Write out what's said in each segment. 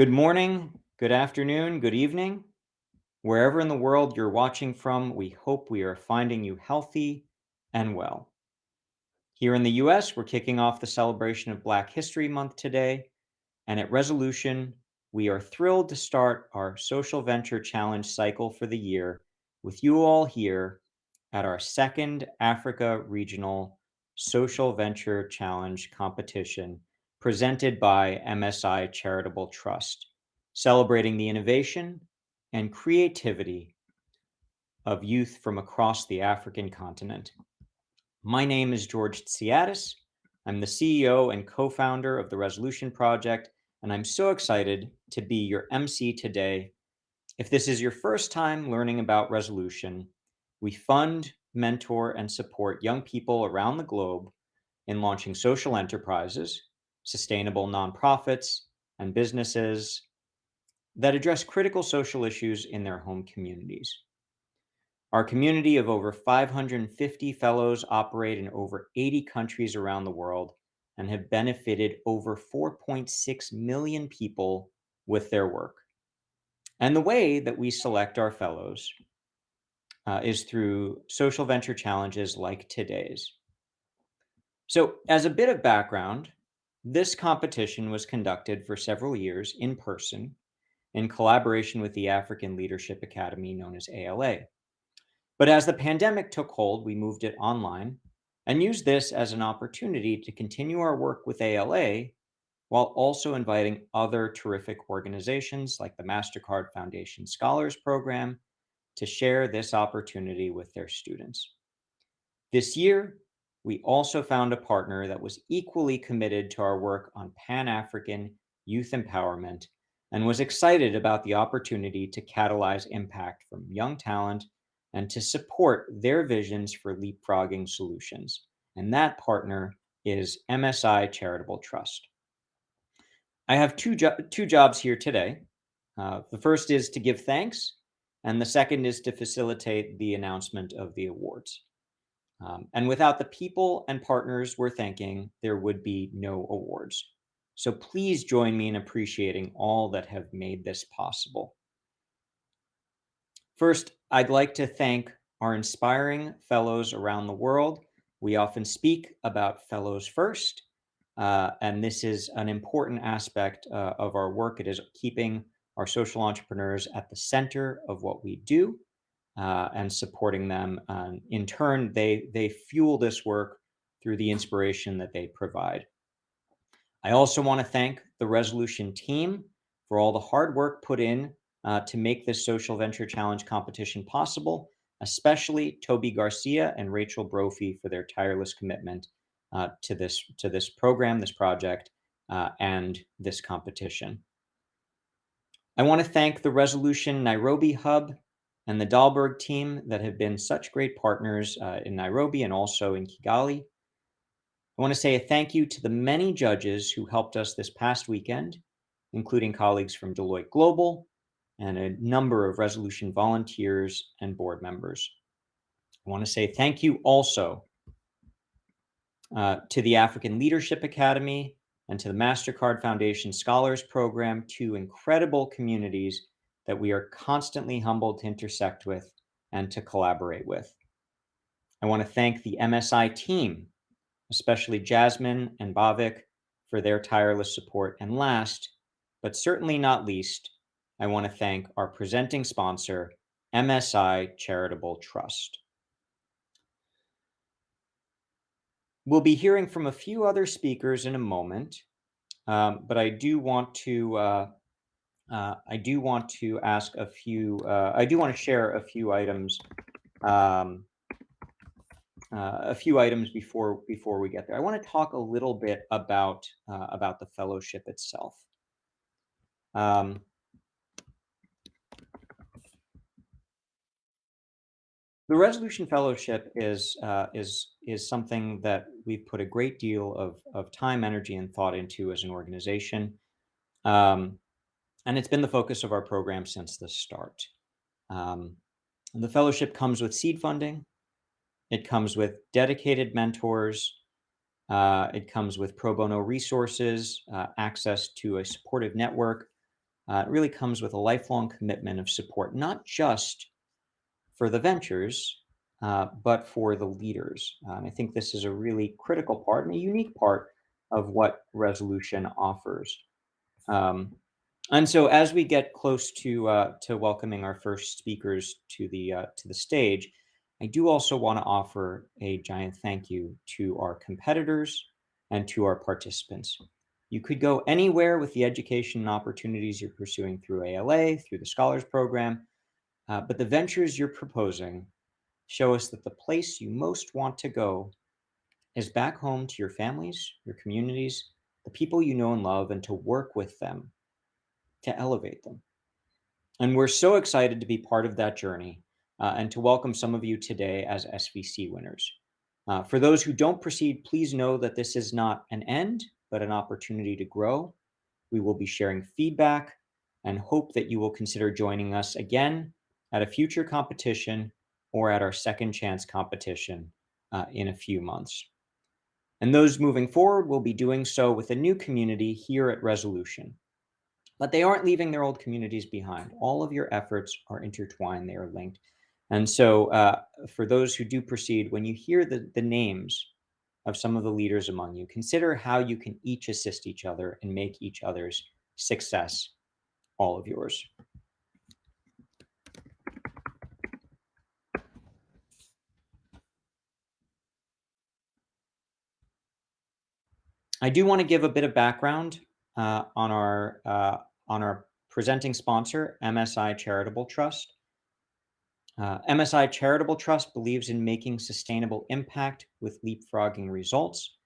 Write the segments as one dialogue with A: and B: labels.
A: Good morning, good afternoon, good evening. Wherever in the world you're watching from, we hope we are finding you healthy and well. Here in the US, we're kicking off the celebration of Black History Month today. And at Resolution, we are thrilled to start our Social Venture Challenge cycle for the year with you all here at our second Africa Regional Social Venture Challenge competition presented by MSI Charitable Trust, celebrating the innovation and creativity of youth from across the African continent. My name is George Tsiadis. I'm the CEO and co-founder of the Resolution Project, and I'm so excited to be your MC today. If this is your first time learning about Resolution, we fund, mentor, and support young people around the globe in launching social enterprises, sustainable nonprofits, and businesses that address critical social issues in their home communities. Our community of over 550 fellows operate in over 80 countries around the world and have benefited over 4.6 million people with their work. And the way that we select our fellows is through social venture challenges like today's. So, as a bit of background, this competition was conducted for several years in person in collaboration with the African Leadership Academy, known as ALA. But as the pandemic took hold, we moved it online and used this as an opportunity to continue our work with ALA while also inviting other terrific organizations like the MasterCard Foundation Scholars Program to share this opportunity with their students. This year, we also found a partner that was equally committed to our work on Pan-African youth empowerment and was excited about the opportunity to catalyze impact from young talent and to support their visions for leapfrogging solutions. And that partner is MSI Charitable Trust. I have two jobs here today. The first is to give thanks, and the second is to facilitate the announcement of the awards. And without the people and partners we're thanking, there would be no awards. So please join me in appreciating all that have made this possible. First, I'd like to thank our inspiring fellows around the world. We often speak about fellows first, and this is an important aspect of our work. It is keeping our social entrepreneurs at the center of what we do and supporting them. In turn, they fuel this work through the inspiration that they provide. I also want to thank the Resolution team for all the hard work put in to make this Social Venture Challenge competition possible, especially Toby Garcia and Rachel Brophy for their tireless commitment to this program, this project, and this competition. I want to thank the Resolution Nairobi Hub and the Dahlberg team that have been such great partners in Nairobi and also in Kigali. I want to say a thank you to the many judges who helped us this past weekend, including colleagues from Deloitte Global and a number of Resolution volunteers and board members. I want to say thank you also to the African Leadership Academy and to the MasterCard Foundation Scholars Program, two incredible communities that we are constantly humbled to intersect with and to collaborate with. I want to thank the MSI team, especially Jasmine and Bhavik, for their tireless support. And last, but certainly not least, I want to thank our presenting sponsor, MSI Charitable Trust. We'll be hearing from a few other speakers in a moment, but I do want to ask a few. I do want to share a few items. Before we get there. I want to talk a little bit about the fellowship itself. The Resolution Fellowship is something that we've put a great deal of time, energy, and thought into as an organization, and it's been the focus of our program since the start. The fellowship comes with seed funding. It comes with dedicated mentors. It comes with pro bono resources, access to a supportive network, It really comes with a lifelong commitment of support, not just for the ventures, but for the leaders. And I think this is a really critical part and a unique part of what Resolution offers. Um, and so, as we get close to welcoming our first speakers to the stage, I do also want to offer a giant thank you to our competitors and to our participants. You could go anywhere with the education and opportunities you're pursuing through ALA, through the Scholars Program, but the ventures you're proposing show us that the place you most want to go is back home to your families, your communities, the people you know and love, and to work with them to elevate them. And we're so excited to be part of that journey and to welcome some of you today as SVC winners. For those who don't proceed, please know that this is not an end, but an opportunity to grow. We will be sharing feedback and hope that you will consider joining us again at a future competition or at our second chance competition in a few months. And those moving forward will be doing so with a new community here at Resolution. But they aren't leaving their old communities behind. All of your efforts are intertwined, they are linked. And so, for those who do proceed, when you hear the names of some of the leaders among you, consider how you can each assist each other and make each other's success all of yours. I do want to give a bit of background on our presenting sponsor, MSI Charitable Trust. MSI Charitable Trust believes in making sustainable impact with leapfrogging results.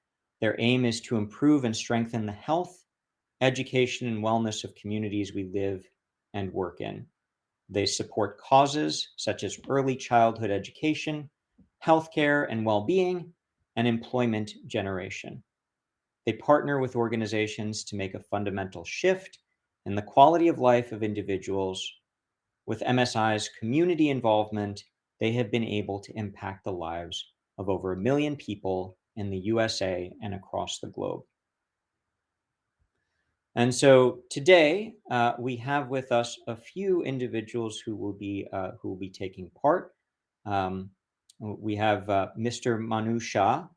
A: Their aim is to improve and strengthen the health, education, and wellness of communities we live and work in. They support causes such as early childhood education, healthcare and well-being, and employment generation. They partner with organizations to make a fundamental shift in the quality of life of individuals. With MSI's community involvement, they have been able to impact the lives of over 1 million people in the USA and across the globe. And so today we have with us a few individuals who will be taking part. We have Mr. Manu Shah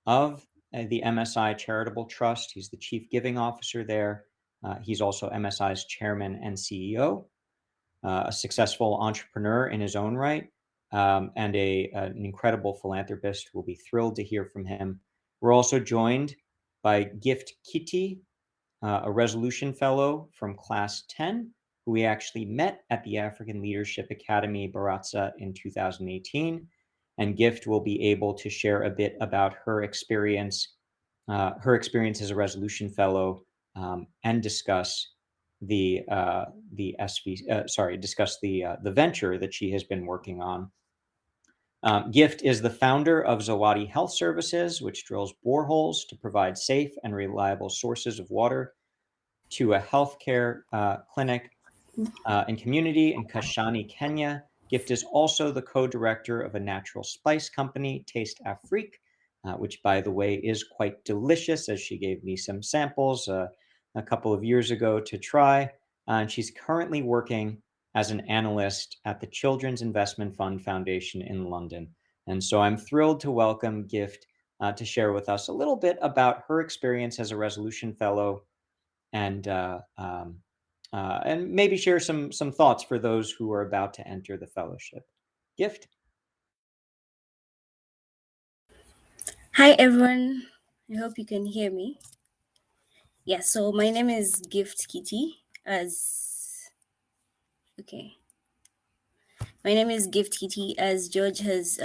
A: of the MSI Charitable Trust. He's the Chief Giving Officer there. He's also MSI's Chairman and CEO, a successful entrepreneur in his own right, and an incredible philanthropist. We'll be thrilled to hear from him. We're also joined by Gift Kitty, a Resolution Fellow from Class 10, who we actually met at the African Leadership Academy, Baratza, in 2018. And Gift will be able to share a bit about her experience as a Resolution Fellow, and discuss the venture that she has been working on. Gift is the founder of Zawadi Health Services, which drills boreholes to provide safe and reliable sources of water to a healthcare clinic and community in Kashani, Kenya. Gift is also the co-director of a natural spice company, Taste Afrique, which, by the way, is quite delicious, as she gave me some samples a couple of years ago to try. And she's currently working as an analyst at the Children's Investment Fund Foundation in London. And so I'm thrilled to welcome Gift to share with us a little bit about her experience as a Resolution Fellow, and maybe share some thoughts for those who are about to enter the fellowship. Gift.
B: Hi everyone, I hope you can hear me. Yeah, so my name is Gift Kitty. My name is Gift Kitty. As George has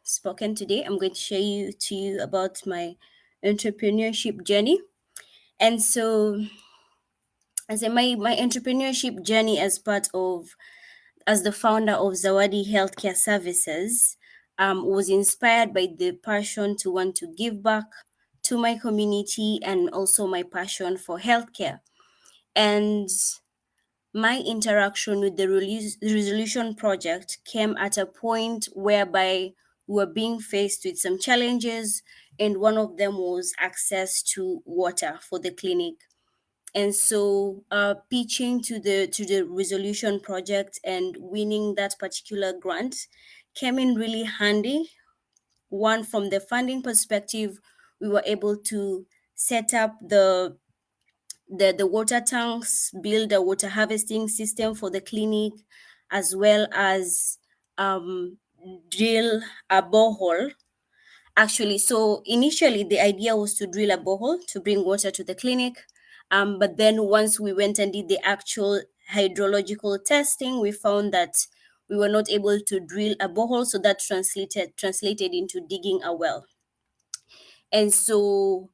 B: spoken today, I'm going to share to you about my entrepreneurship journey. And so, my entrepreneurship journey as the founder of Zawadi Healthcare Services was inspired by the passion to want to give back to my community and also my passion for healthcare. And my interaction with the Resolution Project came at a point whereby we were being faced with some challenges, and one of them was access to water for the clinic. And so pitching to the resolution project and winning that particular grant came in really handy. One, from the funding perspective, we were able to set up the water tanks, build a water harvesting system for the clinic, as well as um, drill a borehole. Actually, so initially the idea was to drill a borehole to bring water to the clinic. But then once we went and did the actual hydrological testing, we found that we were not able to drill a borehole, so that translated into digging a well. And so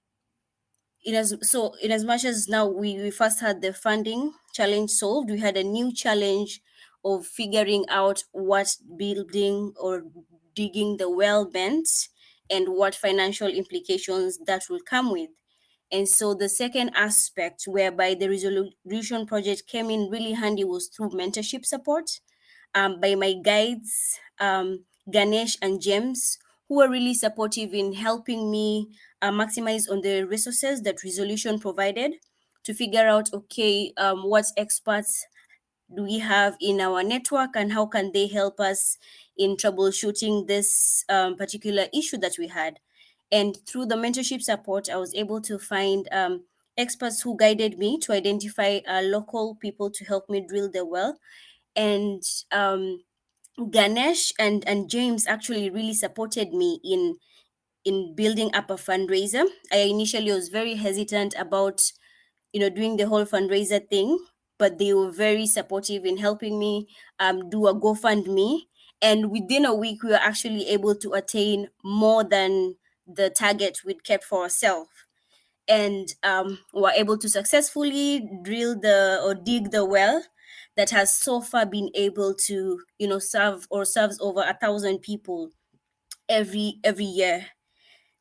B: in as much as now we first had the funding challenge solved, we had a new challenge of figuring out what building or digging the well meant and what financial implications that will come with. And so the second aspect whereby the resolution project came in really handy was through mentorship support by my guides, Ganesh and James, who were really supportive in helping me maximize on the resources that Resolution provided to figure out, okay, what experts do we have in our network and how can they help us in troubleshooting this particular issue that we had. And through the mentorship support, I was able to find experts who guided me to identify local people to help me drill the well. And Ganesh and James actually really supported me in building up a fundraiser. I initially was very hesitant about doing the whole fundraiser thing, but they were very supportive in helping me do a GoFundMe. And within a week, we were actually able to attain more than the target we'd kept for ourselves, and were able to successfully drill the or dig the well that has so far been able to serve or serves over 1,000 people every year.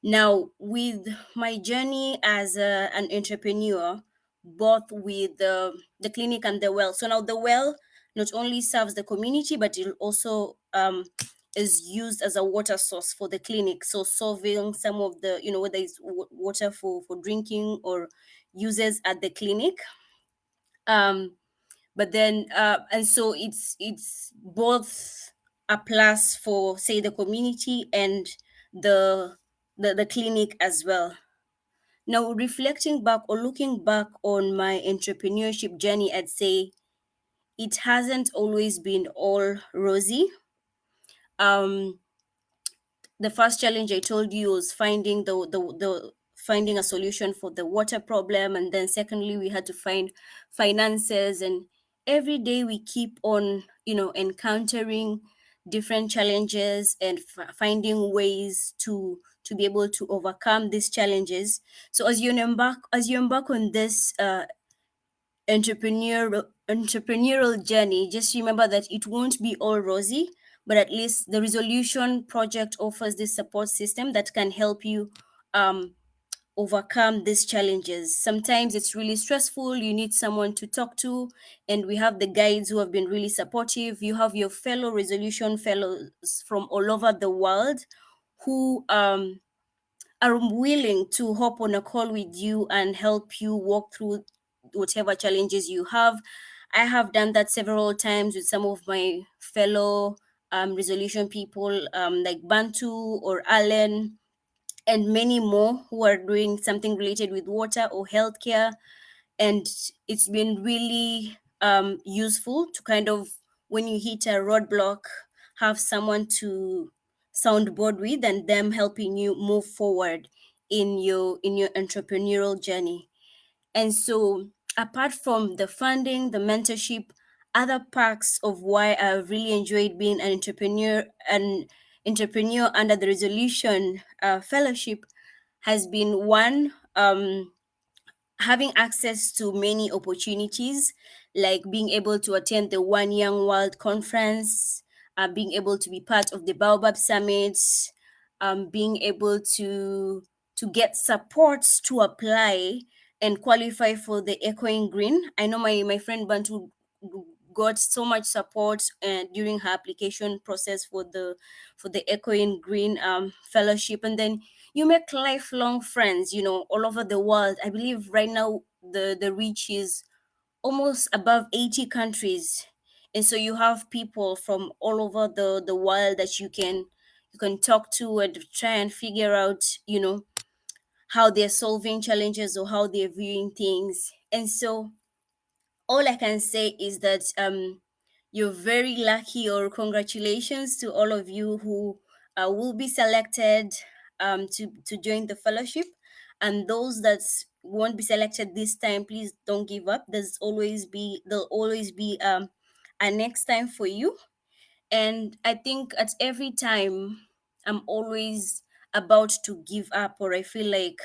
B: Now, with my journey as an entrepreneur, both with the clinic and the well. So now the well not only serves the community, but it also is used as a water source for the clinic. So solving some of the, whether it's water for drinking or uses at the clinic. Um, but then and so it's both a plus for, say, the community and the the clinic as well. Now, reflecting back or looking back on my entrepreneurship journey, I'd say it hasn't always been all rosy. um the first challenge I told you was finding the finding a solution for the water problem, and then secondly we had to find finances, and every day we keep on encountering different challenges and finding ways to be able to overcome these challenges. So as you embark on this entrepreneurial journey, just remember that it won't be all rosy, but at least the Resolution project offers this support system that can help you um, overcome these challenges. Sometimes it's really stressful, you need someone to talk to, and we have the guides who have been really supportive. You have your fellow Resolution fellows from all over the world who are willing to hop on a call with you and help you walk through whatever challenges you have. I have done that several times with some of my fellow Resolution people, like Bantu or Allen, and many more who are doing something related with water or healthcare. And it's been really useful to kind of, when you hit a roadblock, have someone to soundboard with and them helping you move forward in your entrepreneurial journey. And so, apart from the funding, the mentorship, other perks of why I've really enjoyed being an entrepreneur under the Resolution Fellowship has been one, having access to many opportunities, like being able to attend the One Young World Conference, being able to be part of the Baobab Summit, being able to get support to apply and qualify for the Echoing Green. I know my friend Bantu got so much support during her application process for the Echoing Green fellowship, and then you make lifelong friends all over the world. I believe right now the reach is almost above 80 countries. And so you have people from all over the world that you can talk to and try and figure out, how they're solving challenges or how they're viewing things. And so all I can say is that you're very lucky, or congratulations to all of you who will be selected to join the fellowship. And those that won't be selected this time, please don't give up. There'll always be a next time for you. And I think at every time I'm always about to give up, or I feel like,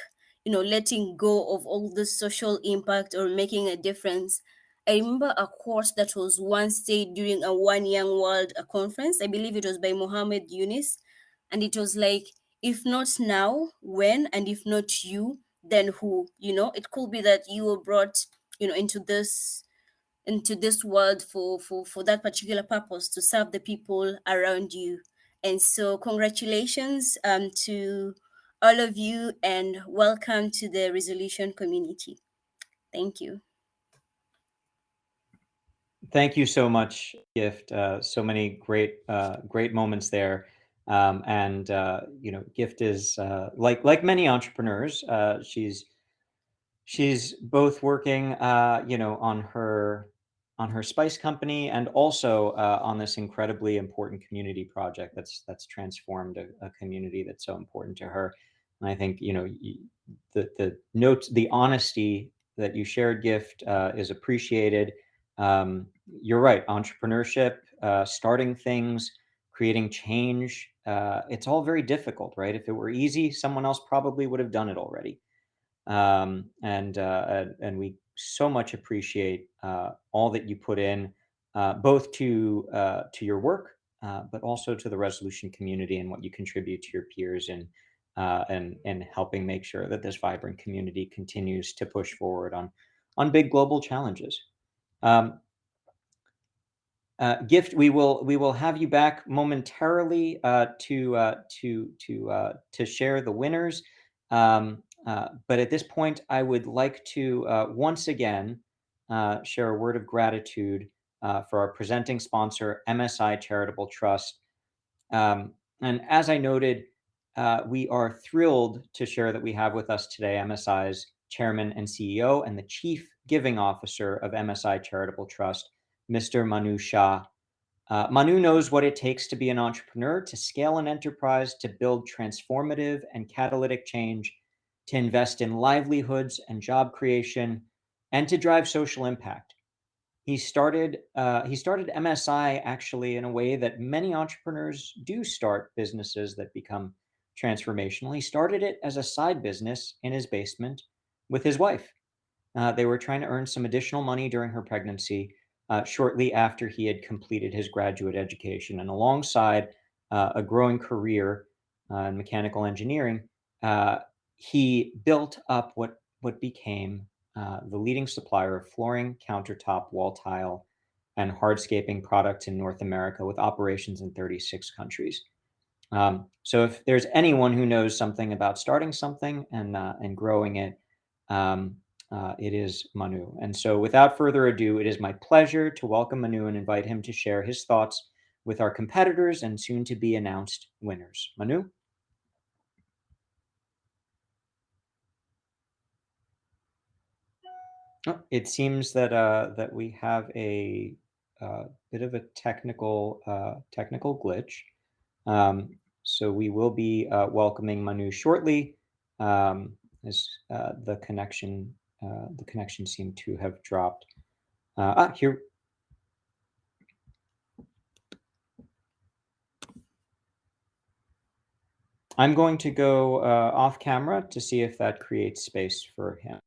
B: letting go of all the social impact or making a difference. I remember a quote that was once said during a One Young World conference. I believe it was by Mohammed Yunus. And it was like, if not now, when? And if not you, then who? It could be that you were brought, into this world for that particular purpose, to serve the people around you. And so congratulations to all of you, and welcome to the resolution community. Thank you.
A: Thank you so much, Gift. So many great moments there. And Gift is like many entrepreneurs. She's both working, on her spice company, and also on this incredibly important community project that's transformed a community that's so important to her. And I think the notes, the honesty that you shared, Gift, is appreciated. You're right. Entrepreneurship, starting things, creating change. It's all very difficult, right? If it were easy, someone else probably would have done it already. And we so much appreciate all that you put in, both to your work, but also to the resolution community, and what you contribute to your peers, and helping make sure that this vibrant community continues to push forward on big global challenges. Um, Gift, we will have you back momentarily to share the winners. But at this point, I would like to once again share a word of gratitude for our presenting sponsor, MSI Charitable Trust. And as I noted, we are thrilled to share that we have with us today MSI's chairman and CEO, and the chief giving officer of MSI Charitable Trust, Mr. Manu Shah. Manu knows what it takes to be an entrepreneur, to scale an enterprise, to build transformative and catalytic change, to invest in livelihoods and job creation, and to drive social impact. He started MSI actually in a way that many entrepreneurs do start businesses that become transformational. He started it as a side business in his basement with his wife. They were trying to earn some additional money during her pregnancy, shortly after he had completed his graduate education. And alongside a growing career in mechanical engineering, uh, he built up what became the leading supplier of flooring, countertop, wall tile, and hardscaping products in North America, with operations in 36 countries. So if there's anyone who knows something about starting something and growing it, um, it is Manu. And so without further ado, it is my pleasure to welcome Manu and invite him to share his thoughts with our competitors and soon to be announced winners. Manu? Oh, it seems that we have a bit of a technical glitch. So we will be welcoming Manu shortly, as the connection seemed to have dropped. Here. I'm going to go off camera to see if that creates space for him.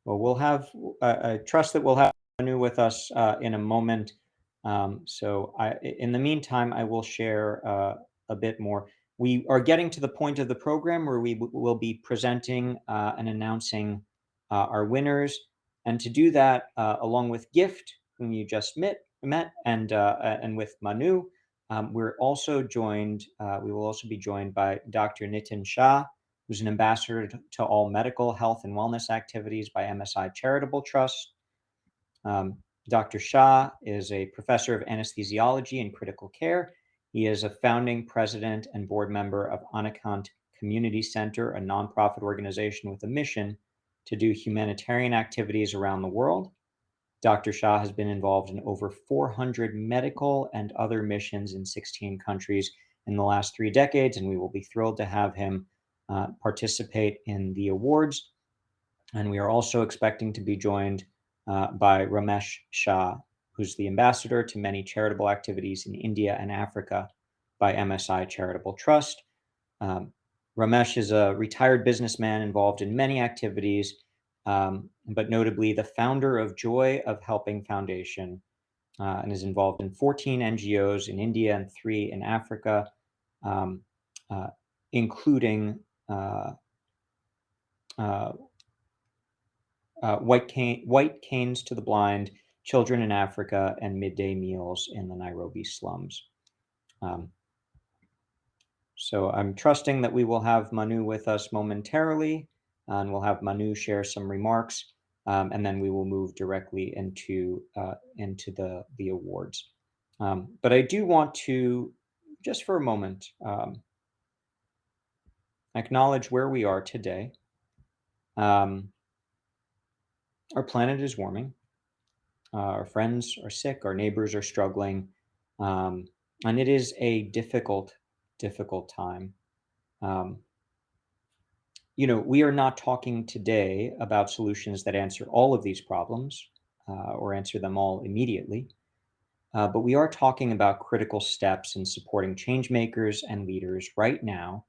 A: Well, we'll have, I trust that we'll have Manu with us in a moment. In the meantime, I will share a bit more. We are getting to the point of the program where we will be presenting and announcing our winners. And to do that, along with Gift, whom you just met and with Manu, we're also joined, we will also be joined by Dr. Nitin Shah, who's an ambassador to all medical, health, and wellness activities by MSI Charitable Trust. Dr. Shah is a professor of anesthesiology and critical care. He is a founding president and board member of Anakant Community Center, a nonprofit organization with a mission to do humanitarian activities around the world. Dr. Shah has been involved in over 400 medical and other missions in 16 countries in the last 3 decades, and we will be thrilled to have him participate in the awards. And we are also expecting to be joined by Ramesh Shah, who's the ambassador to many charitable activities in India and Africa by MSI Charitable Trust. Ramesh is a retired businessman involved in many activities, but notably the founder of Joy of Helping Foundation, and is involved in 14 NGOs in India and 3 in Africa, including White Canes to the Blind, Children in Africa, and midday meals in the Nairobi slums. So I'm trusting that we will have Manu with us momentarily, and we'll have Manu share some remarks, and then we will move directly into the awards. But I do want to, just for a moment, acknowledge where we are today. Our planet is warming. Our friends are sick. Our neighbors are struggling. And it is a difficult time. We are not talking today about solutions that answer all of these problems or answer them all immediately. But we are talking about critical steps in supporting change makers and leaders right now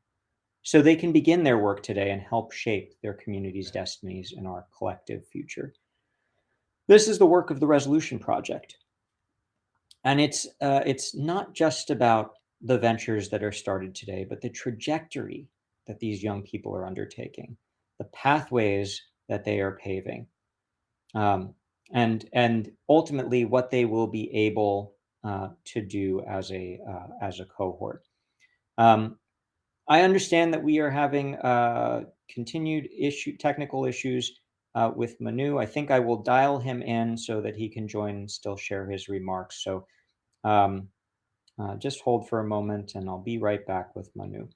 A: so they can begin their work today and help shape their community's destinies and our collective future. This is the work of the Resolution Project. And it's not just about the ventures that are started today, but the trajectory that these young people are undertaking, the pathways that they are paving, and ultimately what they will be able to do as a cohort. I understand that we are having continued technical issues with Manu. I think I will dial him in so that he can join and still share his remarks. So just hold for a moment and I'll be right back with Manu.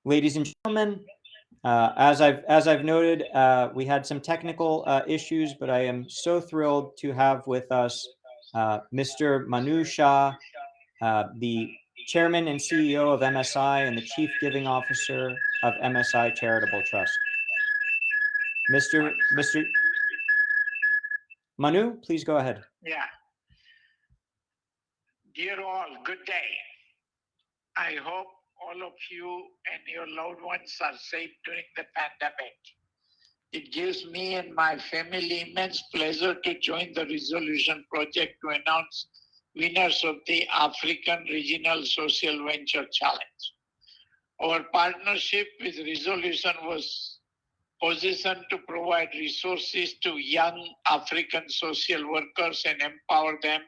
A: Ladies and gentlemen, as I've noted, we had some technical issues, but I am so thrilled to have with us Mr. Manu Shah, the chairman and CEO of MSI and the chief giving officer of MSI Charitable Trust. Mr. Manu, please go ahead.
C: Yeah. Dear all, good day. I hope all of you and your loved ones are safe during the pandemic. It gives me and my family immense pleasure to join the Resolution Project to announce winners of the African Regional Social Venture Challenge. Our partnership with Resolution was positioned to provide resources to young African social workers and empower them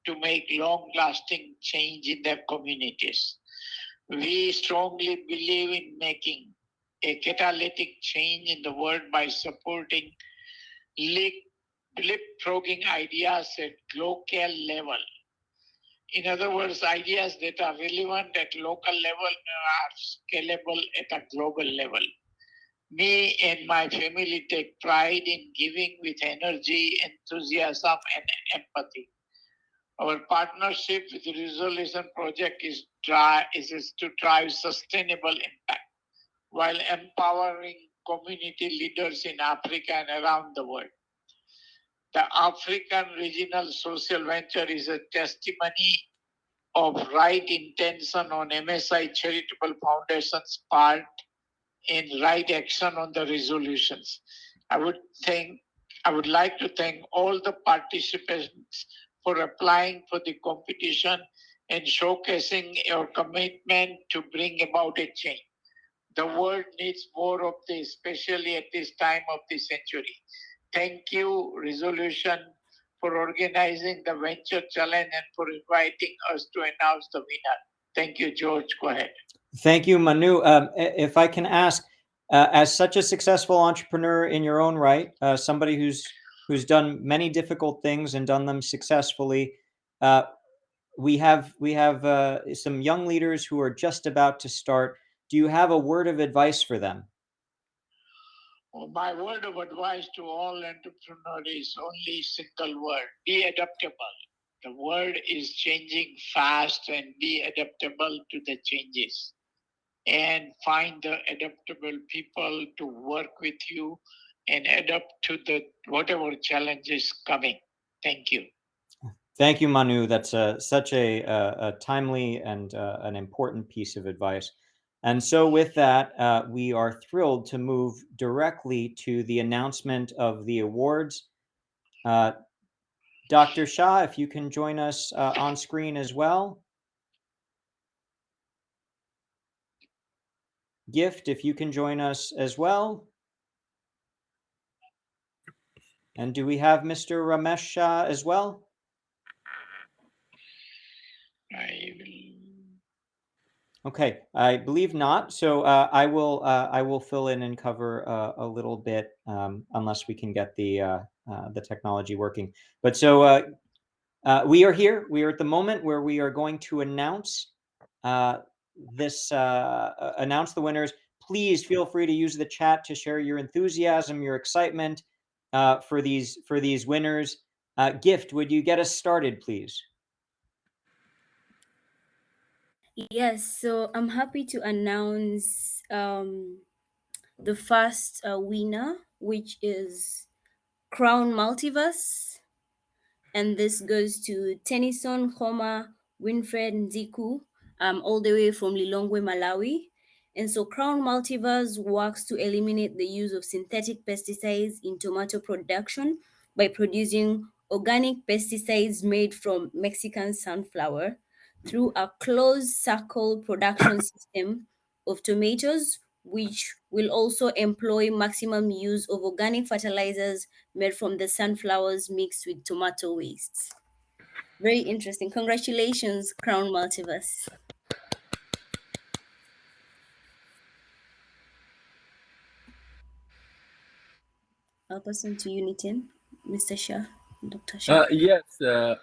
C: to make long-lasting change in their communities. We strongly believe in making a catalytic change in the world by supporting leapfrogging ideas at local level. In other words, ideas that are relevant at local level are scalable at a global level. Me and my family take pride in giving with energy, enthusiasm, and empathy. Our partnership with the Resolution Project is to drive sustainable impact while empowering community leaders in Africa and around the world. The African Regional Social Venture is a testimony of right intention on MSI Charitable Foundation's part in right action on the resolutions. I would like to thank all the participants for applying for the competition and showcasing your commitment to bring about a change. The world needs more of this, especially at this time of the century. Thank you, Resolution, for organizing the Venture Challenge and for inviting us to announce the winner. Thank you, George. Go ahead.
A: Thank you, Manu. If I can ask, as such a successful entrepreneur in your own right, somebody who's done many difficult things and done them successfully, we have some young leaders who are just about to start. Do you have a word of advice for them?
C: Well, my word of advice to all entrepreneurs is only single word: be adaptable. The world is changing fast, and be adaptable to the changes. And find the adaptable people to work with you and adapt to the whatever challenges coming. Thank you.
A: Thank you, Manu. That's such a timely and an important piece of advice. And so with that, we are thrilled to move directly to the announcement of the awards. Dr. Shah, if you can join us on screen as well. Gift, if you can join us as well. And do we have Mr. Ramesh Shah as well? Okay, I believe not. So I will fill in and cover a little bit unless we can get the technology working. But so we are here. We are at the moment where we are going to announce announce the winners. Please feel free to use the chat to share your enthusiasm, your excitement for these winners. Gift, would you get us started, please?
B: Yes, so I'm happy to announce the first winner, which is Crown Multiverse. And this goes to Tennyson Homa Winfred Nziku, all the way from Lilongwe, Malawi. And so Crown Multiverse works to eliminate the use of synthetic pesticides in tomato production by producing organic pesticides made from Mexican sunflower through a closed circle production system of tomatoes, which will also employ maximum use of organic fertilizers made from the sunflowers mixed with tomato wastes. Very interesting. Congratulations, Crown Multiverse. I'll pass on to you, Nitin. Mr. Shah, Dr. Shah.
D: Yes,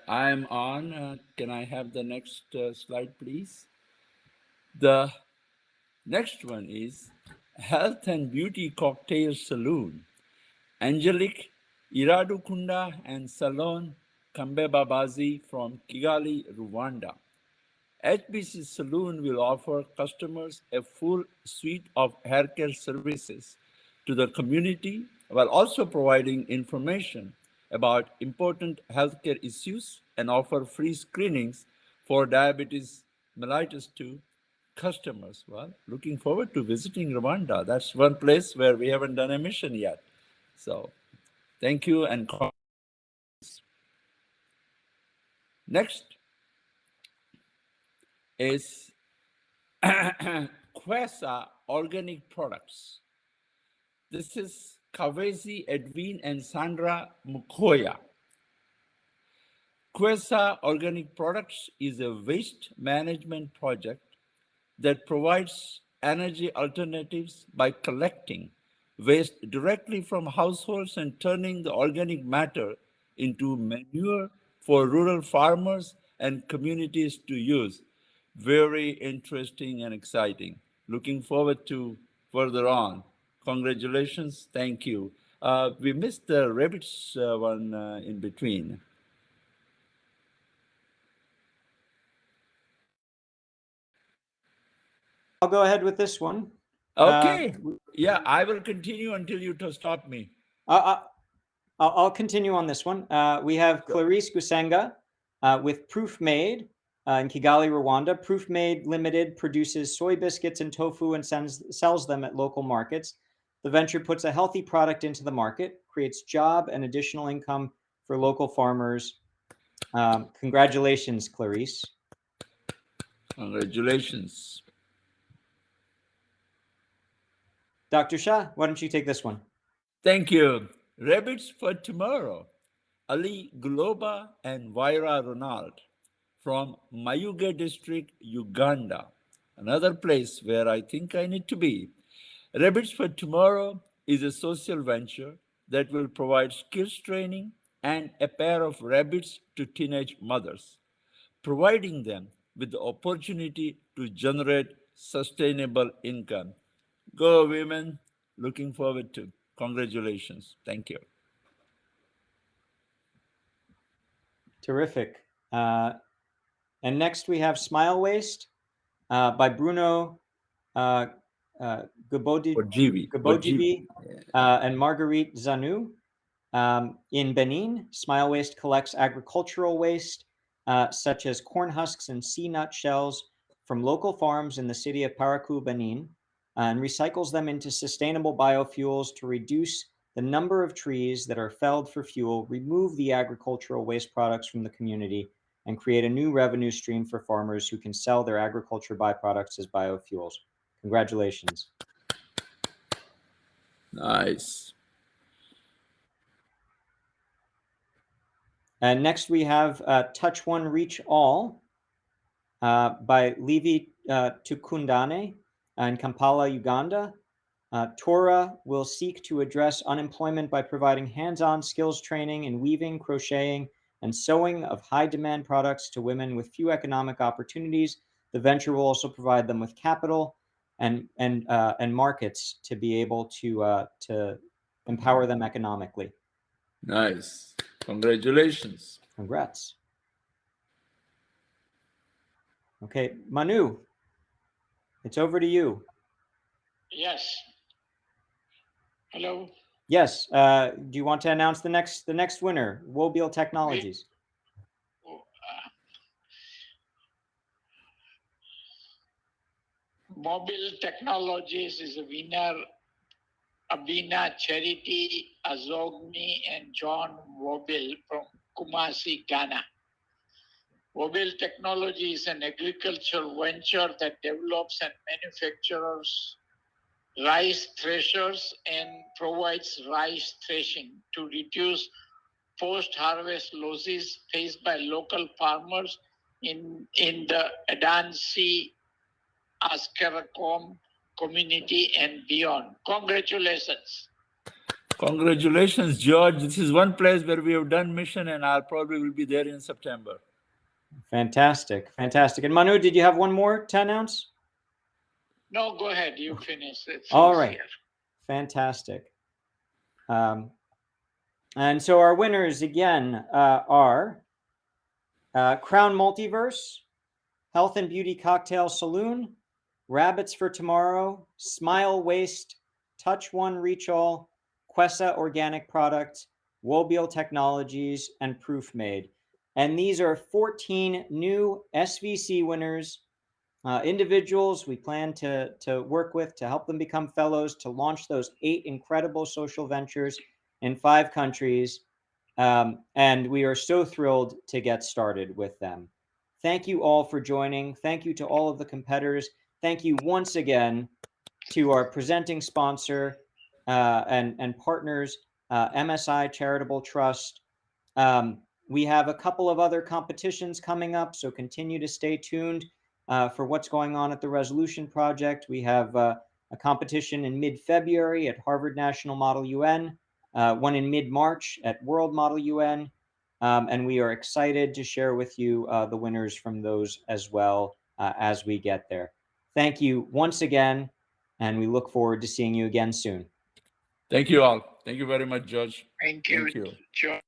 D: I'm on. Can I have the next slide, please? The next one is Health and Beauty Cocktail Saloon. Angelique Iradukunda and Salon Kambebabazi from Kigali, Rwanda. HBC Saloon will offer customers a full suite of haircare services to the community while also providing information about important healthcare issues and offer free screenings for diabetes mellitus to customers. Well, looking forward to visiting Rwanda. That's one place where we haven't done a mission yet. So thank you and next is Quesa Organic Products. This is Kavezi Edwin and Sandra Mukoya. Quesa Organic Products is a waste management project that provides energy alternatives by collecting waste directly from households and turning the organic matter into manure for rural farmers and communities to use. Very interesting and exciting. Looking forward to further on. Congratulations. Thank you. We missed the rabbits one in between.
A: I'll go ahead with this one.
D: Okay. Yeah, I will continue until you stop me.
A: I'll continue on this one. We have Clarice Gusenga with Proof Made in Kigali, Rwanda. Proof Made Limited produces soy biscuits and tofu and sells them at local markets. The venture puts a healthy product into the market, creates job and additional income for local farmers. Congratulations, Clarice.
D: Congratulations.
A: Dr. Shah, why don't you take this one?
D: Thank you. Rabbits for Tomorrow. Ali Globa and Vaira Ronald from Mayuge district, Uganda. Another place where I think I need to be. Rabbits for Tomorrow is a social venture that will provide skills training and a pair of rabbits to teenage mothers, providing them with the opportunity to generate sustainable income. Go women, looking forward to. Congratulations. Thank you.
A: Terrific. And next we have Smile Waste by Bruno Gabojibi and Marguerite Zanu. In Benin, Smile Waste collects agricultural waste such as corn husks and sea nut shells from local farms in the city of Parakou, Benin, and recycles them into sustainable biofuels to reduce the number of trees that are felled for fuel, remove the agricultural waste products from the community, and create a new revenue stream for farmers who can sell their agriculture byproducts as biofuels. Congratulations.
D: Nice.
A: And next we have Touch One, Reach All by Levi Tukundane in Kampala, Uganda. Torah will seek to address unemployment by providing hands-on skills training in weaving, crocheting, and sewing of high-demand products to women with few economic opportunities. The venture will also provide them with capital and markets to be able to empower them economically.
D: Nice. Congratulations.
A: Congrats. Okay, Manu, it's over to you.
C: Yes. Hello.
A: Yes. Do you want to announce the next winner, Wobile Technologies?
C: Mobile Technologies is a winner. Abina Charity Azogni and John Wobile from Kumasi, Ghana. Wobile Technology is an agricultural venture that develops and manufactures rice threshers and provides rice threshing to reduce post-harvest losses faced by local farmers in the Adansi, Askarakom community and beyond. Congratulations.
D: Congratulations, George. This is one place where we have done mission, and I probably will be there in September.
A: Fantastic. Fantastic. And Manu, did you have one more to announce?
C: No, go ahead. You finish it.
A: All right. Fantastic. And so our winners again are Crown Multiverse, Health and Beauty Cocktail Saloon, Rabbits for Tomorrow, Smile Waste, Touch One, Reach All, Quessa Organic Products, Wobile Technologies, and Proof Made. And these are 14 new SVC winners, individuals we plan to work with to help them become fellows, to launch those 8 incredible social ventures in 5 countries. And we are so thrilled to get started with them. Thank you all for joining. Thank you to all of the competitors. Thank you once again to our presenting sponsor and partners, MSI Charitable Trust. We have a couple of other competitions coming up, so continue to stay tuned for what's going on at the Resolution Project. We have a competition in mid-February at Harvard National Model UN, one in mid-March at World Model UN, And we are excited to share with you the winners from those as well as we get there. Thank you once again, and we look forward to seeing you again soon.
D: Thank you all. Thank you very much, George.
C: Thank you,
D: Thank you.
C: George.